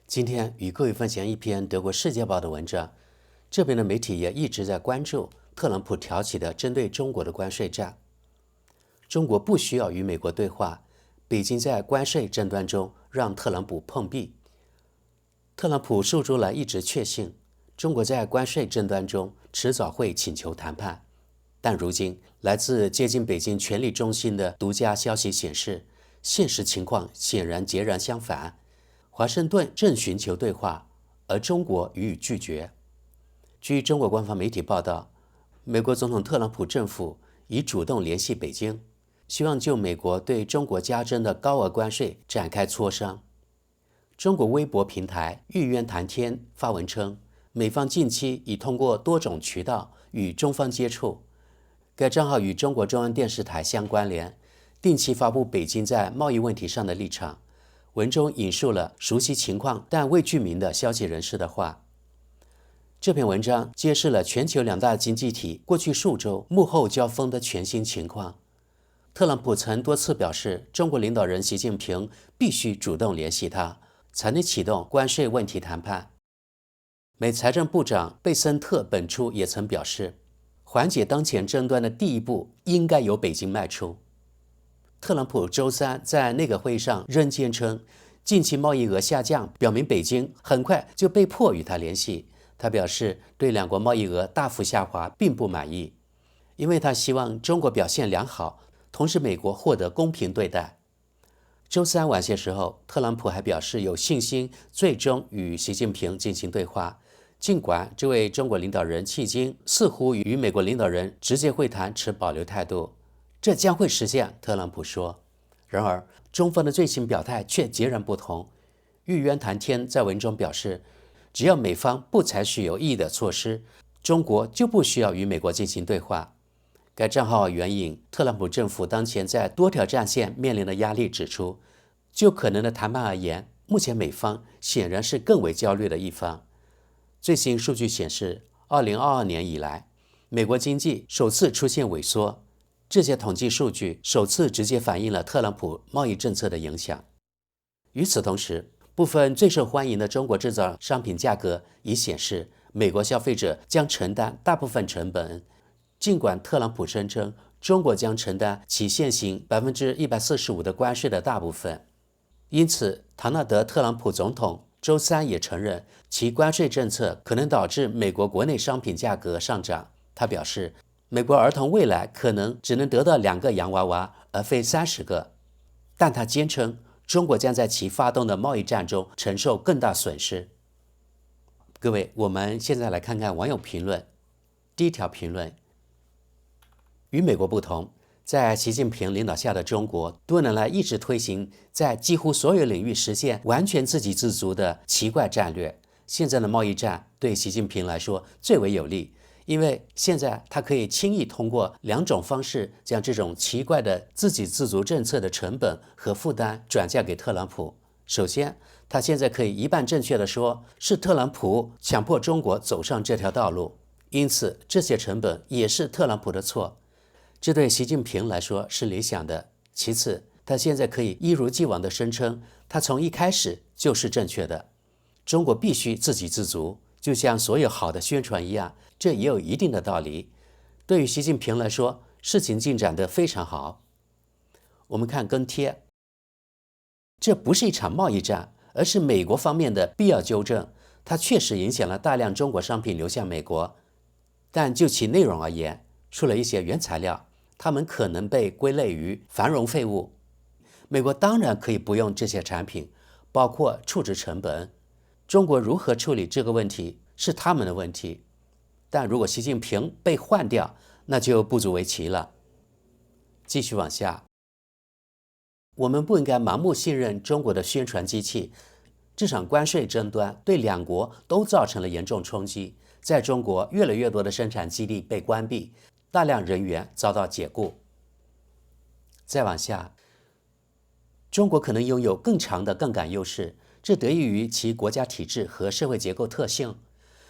今天与各位分享一篇德国《世界报》的文章。这边的媒体也一直在关注特朗普挑起的针对中国的关税战。中国不需要与美国对话，北京在关税争端中让特朗普碰壁。特朗普数周来一直确信，中国在关税争端中迟早会请求谈判。但如今，来自接近北京权力中心的独家消息显示，现实情况显然截然相反。华盛顿正寻求对话，而中国予以拒绝。据中国官方媒体报道，美国总统特朗普政府已主动联系北京，希望就美国对中国加征的高额关税展开磋商。中国微博平台玉渊谈天发文称，美方近期已通过多种渠道与中方接触，该账号与中国中央电视台相关联，定期发布北京在贸易问题上的立场。文中引述了熟悉情况但未具名的消息人士的话。这篇文章揭示了全球两大经济体过去数周幕后交锋的全新情况。特朗普曾多次表示，中国领导人习近平必须主动联系他，才能启动关税问题谈判。美财政部长贝森特本初也曾表示，缓解当前争端的第一步应该由北京迈出。特朗普周三在那个会议上仍坚称，近期贸易额下降表明北京很快就被迫与他联系。他表示对两国贸易额大幅下滑并不满意，因为他希望中国表现良好，同时美国获得公平对待。周三晚些时候，特朗普还表示有信心最终与习近平进行对话，尽管这位中国领导人迄今似乎与美国领导人直接会谈持保留态度。这将会实现，特朗普说。然而，中方的最新表态却截然不同。玉渊谈天在文中表示，只要美方不采取有意义的措施，中国就不需要与美国进行对话。该账号援引特朗普政府当前在多条战线面临的压力指出，就可能的谈判而言，目前美方显然是更为焦虑的一方。最新数据显示，2022年以来，美国经济首次出现萎缩。这些统计数据首次直接反映了特朗普贸易政策的影响。与此同时，部分最受欢迎的中国制造商品价格已显示，美国消费者将承担大部分成本。尽管特朗普声称中国将承担其现行145%的关税的大部分，因此唐纳德·特朗普总统周三也承认，其关税政策可能导致美国国内商品价格上涨。他表示，美国儿童未来可能只能得到2个洋娃娃，而非30个。但他坚称，中国将在其发动的贸易战中承受更大损失。各位，我们现在来看看网友评论。第一条评论：与美国不同，在习近平领导下的中国多年来一直推行在几乎所有领域实现完全自给自足的奇怪战略。现在的贸易战对习近平来说最为有利，因为现在他可以轻易通过2种方式将这种奇怪的自给自足政策的成本和负担转嫁给特朗普。首先，他现在可以一半正确地说，是特朗普强迫中国走上这条道路，因此这些成本也是特朗普的错。这对习近平来说是理想的。其次，他现在可以一如既往地声称，他从一开始就是正确的。中国必须自给自足，就像所有好的宣传一样，这也有一定的道理。对于习近平来说，事情进展得非常好。我们看跟贴，这不是一场贸易战，而是美国方面的必要纠正。它确实影响了大量中国商品流向美国，但就其内容而言，除了一些原材料，它们可能被归类于繁荣废物。美国当然可以不用这些产品，包括处置成本。中国如何处理这个问题是他们的问题，但如果习近平被换掉，那就不足为奇了。继续往下，我们不应该盲目信任中国的宣传机器。这场关税争端对2国都造成了严重冲击。在中国，越来越多的生产基地被关闭，大量人员遭到解雇。再往下，中国可能拥有更强的杠杆优势，这得益于其国家体制和社会结构特性。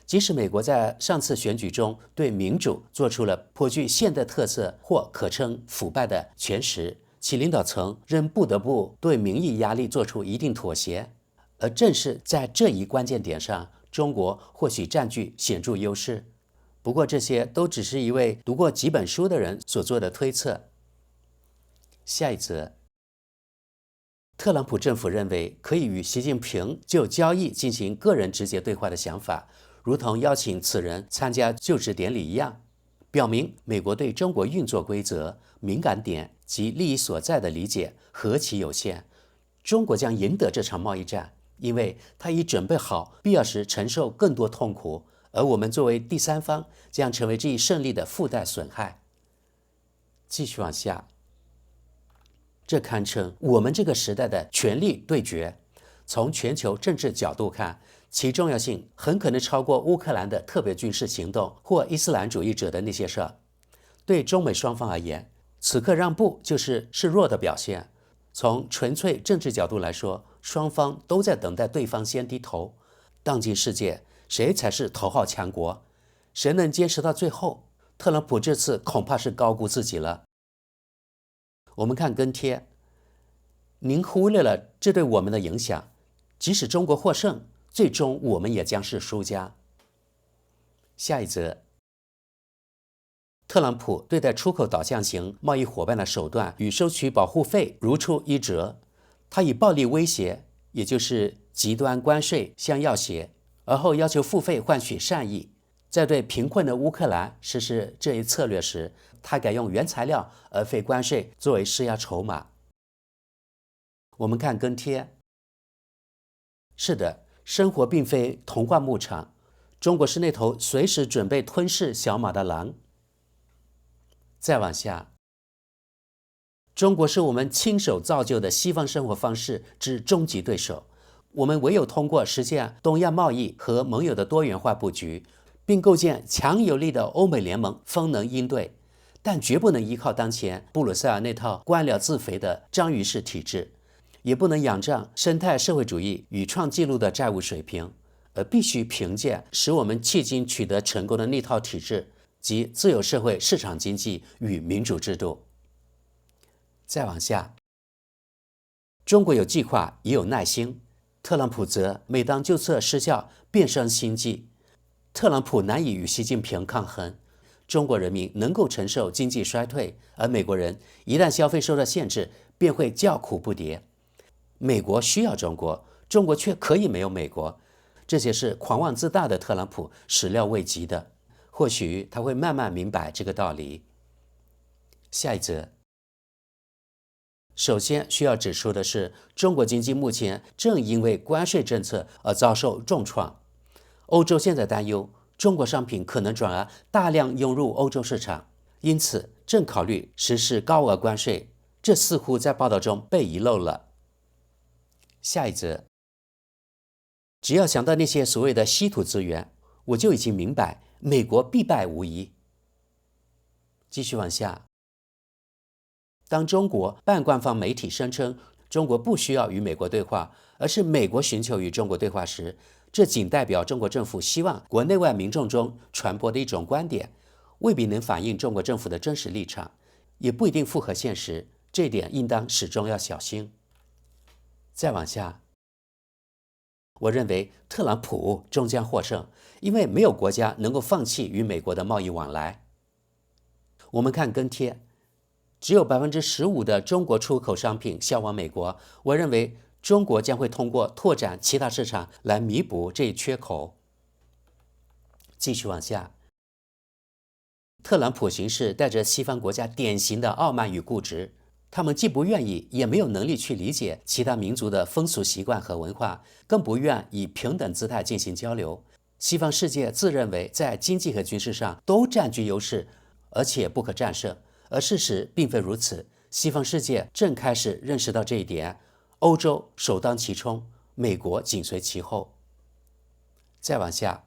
即使美国在上次选举中对民主做出了颇具现代特色或可称腐败的诠释，其领导层仍不得不对民意压力做出一定妥协。而正是在这一关键点上，中国或许占据显著优势。不过这些都只是一位读过几本书的人所做的推测。下一则，特朗普政府认为可以与习近平就交易进行个人直接对话的想法，如同邀请此人参加就职典礼一样，表明美国对中国运作规则、敏感点及利益所在的理解何其有限。中国将赢得这场贸易战，因为他已准备好必要时承受更多痛苦，而我们作为第三方将成为这一胜利的附带损害。继续往下，这堪称我们这个时代的权力对决。从全球政治角度看，其重要性很可能超过乌克兰的特别军事行动或伊斯兰主义者的那些事儿。对中美双方而言，此刻让步就是示弱的表现。从纯粹政治角度来说，双方都在等待对方先低头。当今世界，谁才是头号强国？谁能坚持到最后？特朗普这次恐怕是高估自己了。我们看跟帖，您忽略了这对我们的影响。即使中国获胜，最终我们也将是输家。下一则，特朗普对待出口导向型贸易伙伴的手段与收取保护费如出一辙。他以暴力威胁，也就是极端关税相要挟，而后要求付费换取善意。在对贫困的乌克兰实施这一策略时，他改用原材料而非关税作为施压筹码。我们看跟帖，是的，生活并非童话牧场，中国是那头随时准备吞噬小马的狼。再往下，中国是我们亲手造就的西方生活方式之终极对手，我们唯有通过实现东亚贸易和盟友的多元化布局，并构建强有力的欧美联盟，方能应对，但绝不能依靠当前布鲁塞尔那套官僚自肥的章鱼式体制，也不能仰仗生态社会主义与创纪录的债务水平，而必须凭借使我们迄今取得成功的那套体制，即自由社会市场经济与民主制度。再往下，中国有计划也有耐心，特朗普则每当旧策失效，便生心计。特朗普难以与习近平抗衡，中国人民能够承受经济衰退，而美国人一旦消费受到限制，便会叫苦不迭。美国需要中国，中国却可以没有美国，这些是狂妄自大的特朗普始料未及的。或许他会慢慢明白这个道理。下一则，首先需要指出的是，中国经济目前正因为关税政策而遭受重创。欧洲现在担忧中国商品可能转而大量涌入欧洲市场，因此正考虑实施高额关税，这似乎在报道中被遗漏了。下一则，只要想到那些所谓的稀土资源，我就已经明白美国必败无疑。继续往下，当中国半官方媒体声称中国不需要与美国对话，而是美国寻求与中国对话时，这仅代表中国政府希望国内外民众中传播的一种观点，未必能反映中国政府的真实立场，也不一定符合现实，这一点应当始终要小心。再往下，我认为特朗普终将获胜，因为没有国家能够放弃与美国的贸易往来。我们看跟帖，只有15%的中国出口商品销往美国，我认为中国将会通过拓展其他市场来弥补这一缺口。继续往下，特朗普行事带着西方国家典型的傲慢与固执，他们既不愿意，也没有能力去理解其他民族的风俗习惯和文化，更不愿以平等姿态进行交流。西方世界自认为在经济和军事上都占据优势，而且不可战胜，而事实并非如此。西方世界正开始认识到这一点，欧洲首当其冲，美国紧随其后。再往下，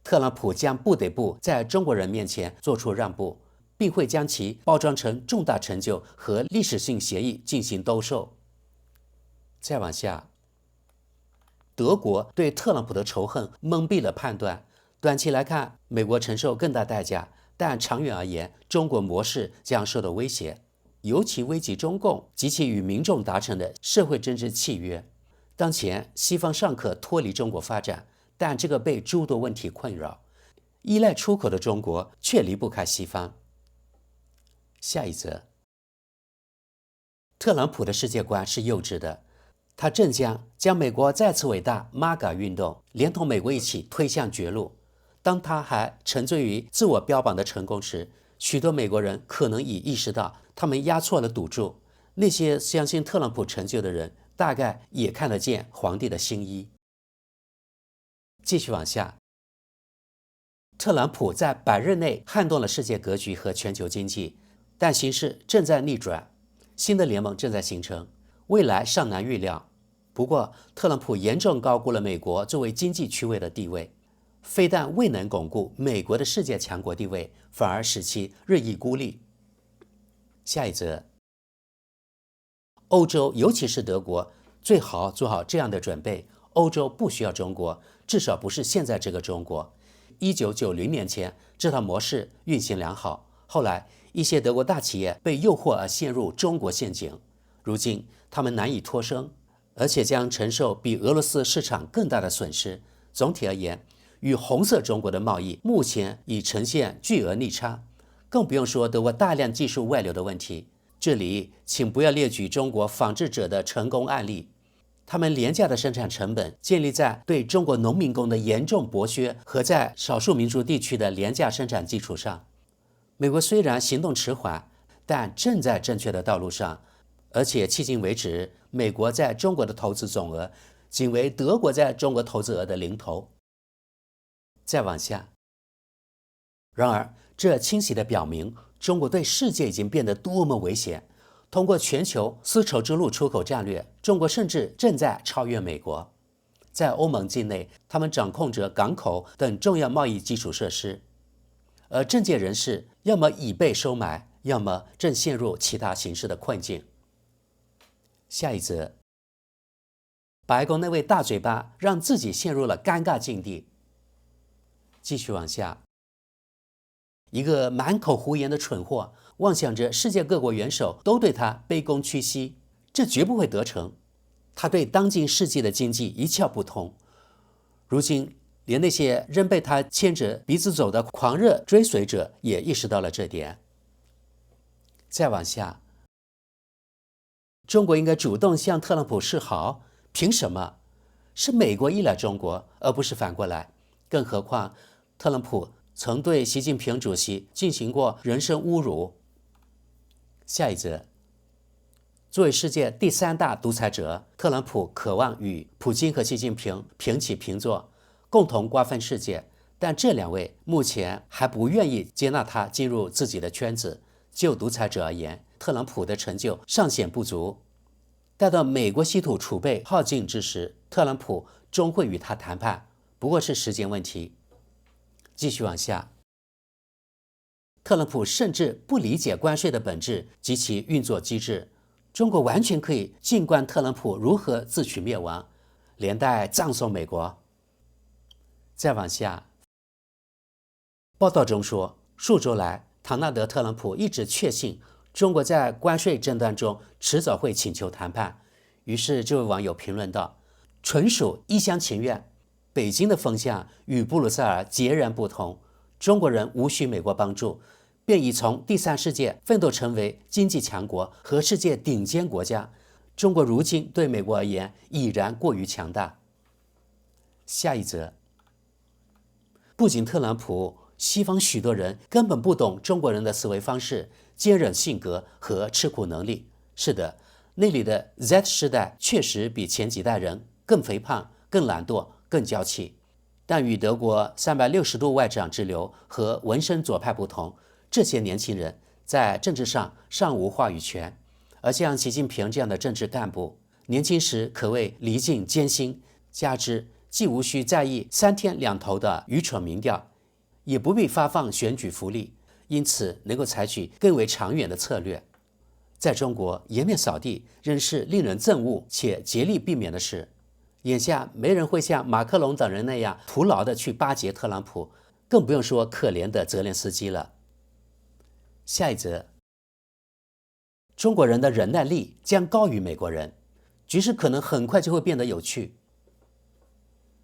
特朗普将不得不在中国人面前做出让步，并会将其包装成重大成就和历史性协议进行兜售。再往下，德国对特朗普的仇恨蒙蔽了判断，短期来看，美国承受更大代价，但长远而言，中国模式将受到威胁，尤其危及中共及其与民众达成的社会政治契约。当前西方尚可脱离中国发展，但这个被诸多问题困扰，依赖出口的中国却离不开西方。下一则，特朗普的世界观是幼稚的，他正将美国再次伟大 MAGA 运动连同美国一起推向绝路。当他还沉醉于自我标榜的成功时，许多美国人可能已意识到他们押错了赌注。那些相信特朗普成就的人大概也看得见皇帝的新衣。继续往下，特朗普在100日内撼动了世界格局和全球经济，但形势正在逆转，新的联盟正在形成，未来尚难预料。不过，特朗普严重高估了美国作为经济区位的地位，非但未能巩固美国的世界强国地位，反而使其日益孤立。下一则，欧洲尤其是德国最好做好这样的准备，欧洲不需要中国，至少不是现在这个中国。1990年前，这套模式运行良好，后来一些德国大企业被诱惑而陷入中国陷阱，如今他们难以脱身，而且将承受比俄罗斯市场更大的损失。总体而言，与红色中国的贸易目前已呈现巨额逆差，更不用说德国大量技术外流的问题。这里请不要列举中国仿制者的成功案例，他们廉价的生产成本建立在对中国农民工的严重剥削和在少数民族地区的廉价生产基础上。美国虽然行动迟缓，但正在正确的道路上，而且迄今为止，美国在中国的投资总额仅为德国在中国投资额的零头。再往下，然而这清晰地表明中国对世界已经变得多么危险。通过全球丝绸之路出口战略，中国甚至正在超越美国。在欧盟境内，他们掌控着港口等重要贸易基础设施，而政界人士要么已被收买，要么正陷入其他形式的困境。下一则，白宫那位大嘴巴让自己陷入了尴尬境地。继续往下，一个满口胡言的蠢货妄想着世界各国元首都对他卑躬屈膝，这绝不会得逞。他对当今世纪的经济一窍不通，如今连那些仍被他牵着鼻子走的狂热追随者也意识到了这点。再往下，中国应该主动向特朗普示好，凭什么？是美国依赖中国，而不是反过来。更何况，特朗普曾对习近平主席进行过人身侮辱。下一则，作为世界第3大独裁者，特朗普渴望与普京和习近平平起平坐，共同瓜分世界，但这2位目前还不愿意接纳他进入自己的圈子。就独裁者而言，特朗普的成就尚显不足，待到美国稀土储备耗尽之时，特朗普终会与他谈判，不过是时间问题。继续往下，特朗普甚至不理解关税的本质及其运作机制，中国完全可以静观特朗普如何自取灭亡，连带葬送美国。再往下，报道中说，数周来，唐纳德·特朗普一直确信中国在关税争端中迟早会请求谈判。于是这位网友评论道，纯属一厢情愿，北京的风向与布鲁塞尔截然不同，中国人无需美国帮助，便已从第3世界奋斗成为经济强国和世界顶尖国家。中国如今对美国而言已然过于强大。下一则，不仅特朗普，西方许多人根本不懂中国人的思维方式、坚韧性格和吃苦能力。是的，那里的 Z 世代确实比前几代人更肥胖、更懒惰、更娇气。但与德国360度外长之流和纹身左派不同，这些年轻人在政治上尚无话语权。而像习近平这样的政治干部，年轻时可谓历尽艰辛，加之既无需在意3天2头的愚蠢民调，也不必发放选举福利，因此能够采取更为长远的策略。在中国，颜面扫地仍是令人憎恶且竭力避免的事。眼下没人会像马克龙等人那样徒劳地去巴结特朗普，更不用说可怜的泽连斯基了。下一则，中国人的忍耐力将高于美国人。局势可能很快就会变得有趣。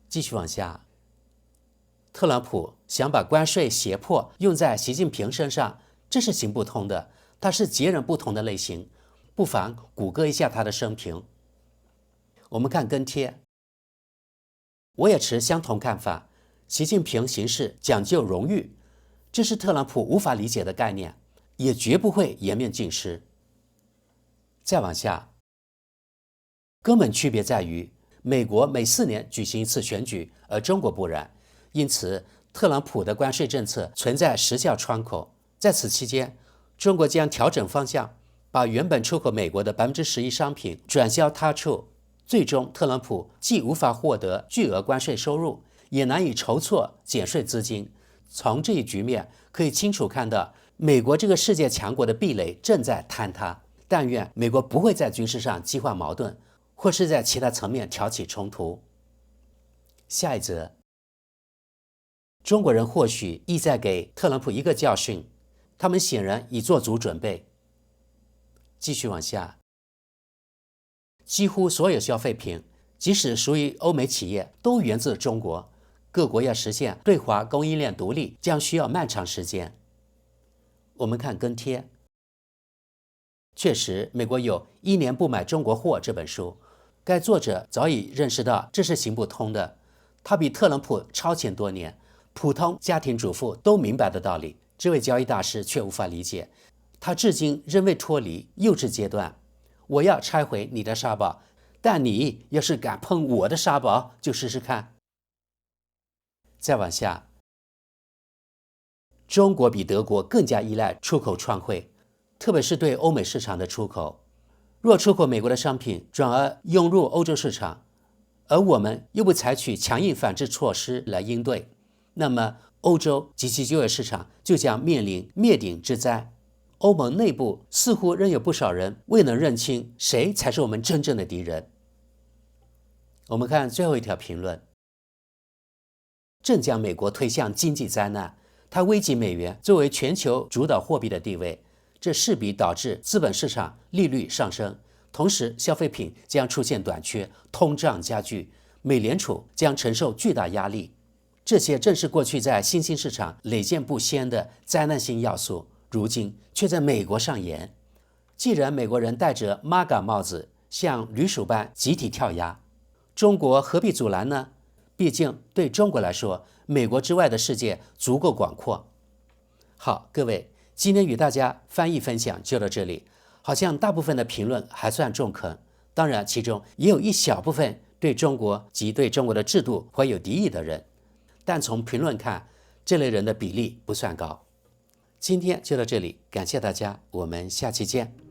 继续往下，特朗普想把关税胁迫用在习近平身上，这是行不通的，他是截然不同的类型，不妨谷歌一下他的生平。我们看跟帖，我也持相同看法，习近平行事讲究荣誉，这是特朗普无法理解的概念，也绝不会颜面尽失。再往下，根本区别在于美国每4年举行一次选举，而中国不然，因此特朗普的关税政策存在时效窗口，在此期间，中国将调整方向，把原本出口美国的11%商品转销他处，最终特朗普既无法获得巨额关税收入，也难以筹措减税资金。从这一局面可以清楚看到，美国这个世界强国的壁垒正在坍塌。但愿美国不会在军事上激化矛盾，或是在其他层面挑起冲突。下一则，中国人或许意在给特朗普一个教训，他们显然已做足准备。继续往下，几乎所有消费品，即使属于欧美企业，都源自中国。各国要实现对华供应链独立，将需要漫长时间。我们看跟帖，确实，美国有《1年不买中国货》这本书，该作者早已认识到这是行不通的。他比特朗普超前多年，普通家庭主妇都明白的道理，这位交易大师却无法理解。他至今仍未脱离幼稚阶段。我要拆毁你的沙堡，但你要是敢碰我的沙堡，就试试看。再往下，中国比德国更加依赖出口创汇，特别是对欧美市场的出口。若出口美国的商品转而涌入欧洲市场，而我们又不采取强硬反制措施来应对，那么欧洲及其就业市场就将面临灭顶之灾。欧盟内部似乎仍有不少人未能认清谁才是我们真正的敌人。我们看最后一条评论，正将美国推向经济灾难，它危及美元作为全球主导货币的地位，这势必导致资本市场利率上升，同时消费品将出现短缺，通胀加剧，美联储将承受巨大压力。这些正是过去在新兴市场屡见不鲜的灾难性要素，如今却在美国上演。既然美国人戴着 MAGA 帽子像驴鼠般集体跳崖，中国何必阻拦呢？毕竟对中国来说，美国之外的世界足够广阔。好，各位，今天与大家翻译分享就到这里。好像大部分的评论还算中肯，当然其中也有一小部分对中国及对中国的制度怀有敌意的人，但从评论看，这类人的比例不算高。今天就到这里，感谢大家，我们下期见。